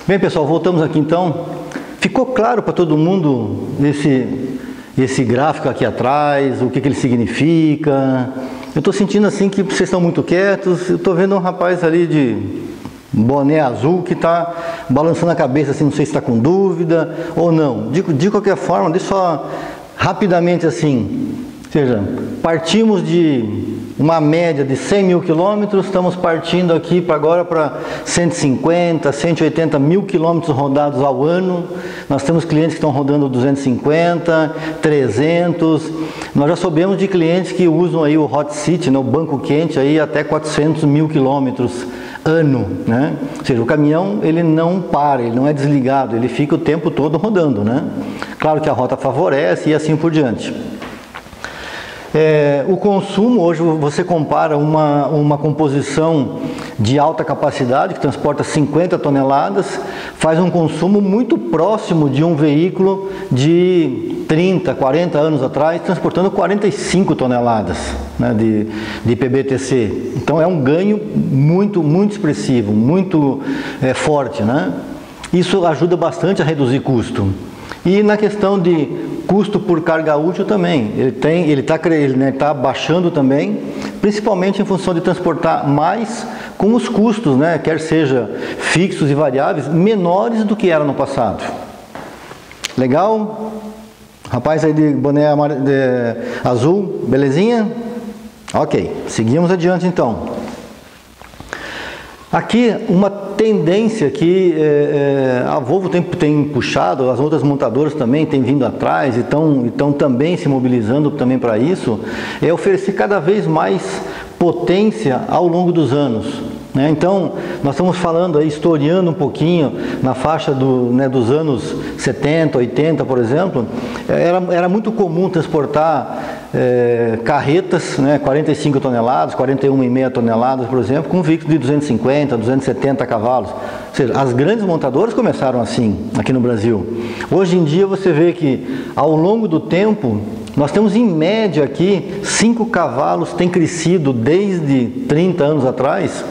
Bem, pessoal, voltamos aqui então. Ficou claro para todo mundo esse gráfico aqui atrás, o que ele significa? Eu estou sentindo assim que vocês estão muito quietos. Eu estou vendo um rapaz ali de boné azul que está balançando a cabeça assim, não sei se está com dúvida ou não. De qualquer forma, deixa só rapidamente assim, ou seja, partimos de uma média de 100 mil quilômetros, estamos partindo aqui agora para 150, 180 mil quilômetros rodados ao ano. Nós temos clientes que estão rodando 250, 300. Nós já soubemos de clientes que usam aí o hot seat, né, o banco quente, aí até 400 mil quilômetros ano, né? Ou seja, o caminhão ele não para, ele não é desligado, ele fica o tempo todo rodando, né? Claro que a rota favorece e assim por diante. O consumo, hoje você compara uma composição de alta capacidade, que transporta 50 toneladas, faz um consumo muito próximo de um veículo de 30, 40 anos atrás, transportando 45 toneladas, né, de PBTC. Então é um ganho muito expressivo, muito forte, né? Isso ajuda bastante a reduzir custo. E na questão de custo por carga útil também, ele está baixando também, principalmente em função de transportar mais com os custos, né, quer seja fixos e variáveis, menores do que era no passado. Legal? Rapaz aí de boné azul, belezinha? Ok, seguimos adiante então. Aqui uma tendência que a Volvo tem puxado, as outras montadoras também têm vindo atrás e estão também se mobilizando também para isso, é oferecer cada vez mais potência ao longo dos anos. Então, nós estamos falando aí, historiando um pouquinho, na faixa dos anos 70, 80, por exemplo, era muito comum transportar carretas, 45 toneladas, 41,5 toneladas, por exemplo, com veículos de 250, 270 cavalos. Ou seja, as grandes montadoras começaram assim, aqui no Brasil. Hoje em dia você vê que, ao longo do tempo, nós temos em média aqui, 5 cavalos tem crescido desde 30 anos atrás,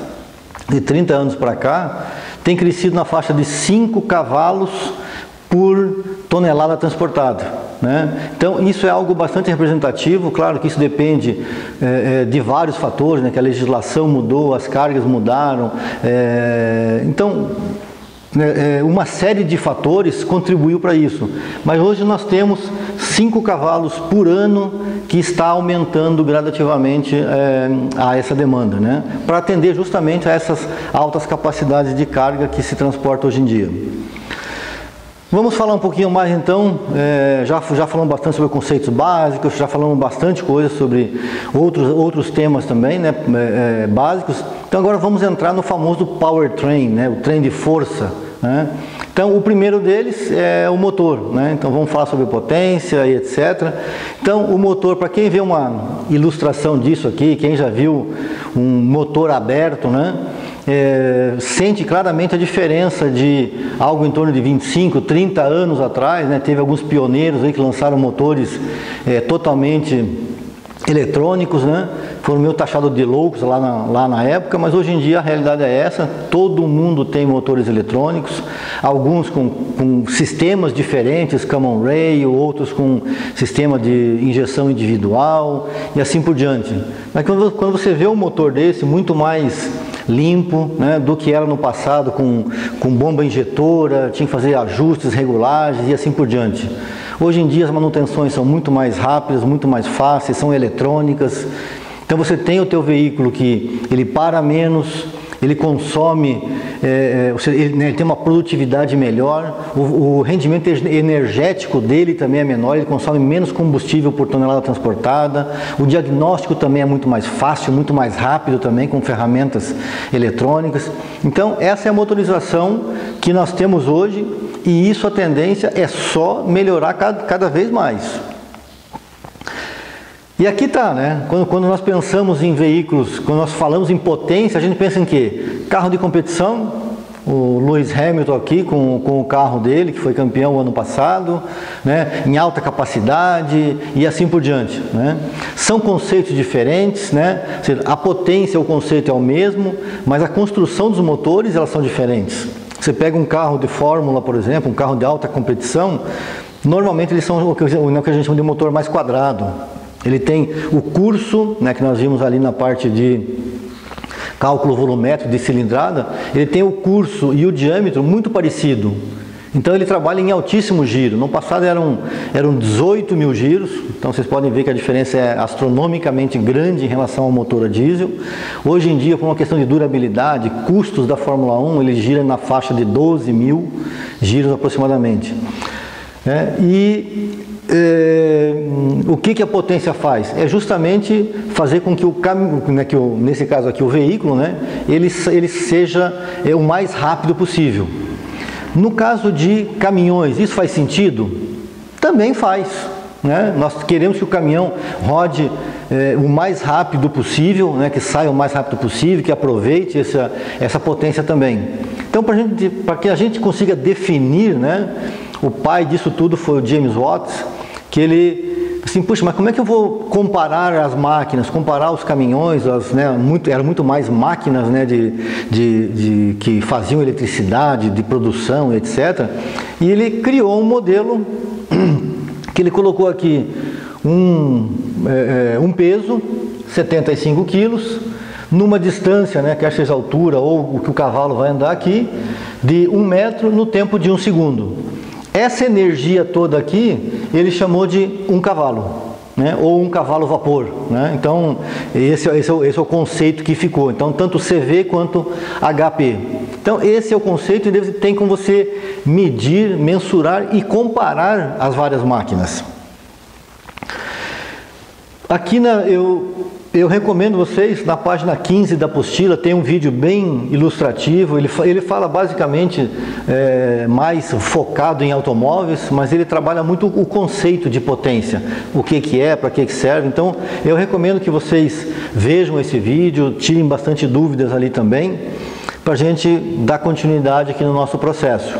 de 30 anos para cá, tem crescido na faixa de 5 cavalos por tonelada transportada, né? Então isso é algo bastante representativo. Claro que isso depende de vários fatores, né? Que a legislação mudou, as cargas mudaram, então uma série de fatores contribuiu para isso, mas hoje nós temos 5 cavalos por ano que está aumentando gradativamente a essa demanda, né? Para atender justamente a essas altas capacidades de carga que se transporta hoje em dia. Vamos falar um pouquinho mais então, já falamos bastante sobre conceitos básicos, já falamos bastante coisa sobre outros temas também, né, básicos. Então agora vamos entrar no famoso powertrain, né, o trem de força, né? Então o primeiro deles é o motor, né? Então vamos falar sobre potência e etc. Então o motor, para quem vê uma ilustração disso aqui, quem já viu um motor aberto, né? Sente claramente a diferença de algo em torno de 25, 30 anos atrás, né? Teve alguns pioneiros aí que lançaram motores totalmente eletrônicos, né? Foram meio taxados de loucos lá na época, mas hoje em dia a realidade é essa, todo mundo tem motores eletrônicos, alguns com sistemas diferentes, common rail, outros com sistema de injeção individual e assim por diante. Mas quando você vê um motor desse, muito mais limpo, né, do que era no passado, com bomba injetora, tinha que fazer ajustes, regulagens e assim por diante. Hoje em dia as manutenções são muito mais rápidas, muito mais fáceis, são eletrônicas. Então você tem o teu veículo que ele para menos, ele consome, ele tem uma produtividade melhor, o rendimento energético dele também é menor, ele consome menos combustível por tonelada transportada, o diagnóstico também é muito mais fácil, muito mais rápido também, com ferramentas eletrônicas. Então essa é a motorização que nós temos hoje e isso a tendência é só melhorar cada vez mais. E aqui está, né? Quando nós pensamos em veículos, quando nós falamos em potência, a gente pensa em quê? Carro de competição, o Lewis Hamilton aqui com o carro dele, que foi campeão ano passado, né? Em alta capacidade e assim por diante, né? São conceitos diferentes, né? A potência, o conceito é o mesmo, mas a construção dos motores, elas são diferentes. Você pega um carro de Fórmula, por exemplo, um carro de alta competição, normalmente eles são o que a gente chama de motor mais quadrado. Ele tem o curso, né, que nós vimos ali na parte de cálculo volumétrico de cilindrada, ele tem o curso e o diâmetro muito parecido. Então ele trabalha em altíssimo giro. No passado eram 18 mil giros, então vocês podem ver que a diferença é astronomicamente grande em relação ao motor a diesel. Hoje em dia, por uma questão de durabilidade, custos da Fórmula 1, ele gira na faixa de 12 mil giros aproximadamente. O que a potência faz? É justamente fazer com que o caminho, né, nesse caso aqui o veículo, né, ele seja o mais rápido possível. No caso de caminhões, isso faz sentido? Também faz, né? Nós queremos que o caminhão rode o mais rápido possível, né, que saia o mais rápido possível, que aproveite essa potência também. Então, para que a gente consiga definir, né, o pai disso tudo foi o James Watt, que ele, assim, puxa, mas como é que eu vou comparar as máquinas, comparar os caminhões, eram muito mais máquinas, né, que faziam eletricidade, de produção, etc. E ele criou um modelo que ele colocou aqui um peso, 75 quilos, numa distância, né, que seja a altura ou o que o cavalo vai andar aqui, de 1 metro no tempo de 1 segundo. Essa energia toda aqui, ele chamou de um cavalo, né? Ou um cavalo vapor, né? Então, esse é o conceito que ficou. Então, tanto CV quanto HP. Então, esse é o conceito e tem como você medir, mensurar e comparar as várias máquinas. Aqui eu recomendo vocês, na página 15 da apostila, tem um vídeo bem ilustrativo. Ele fala basicamente mais focado em automóveis, mas ele trabalha muito o conceito de potência, o que é, para que serve. Então, eu recomendo que vocês vejam esse vídeo, tirem bastante dúvidas ali também, para a gente dar continuidade aqui no nosso processo.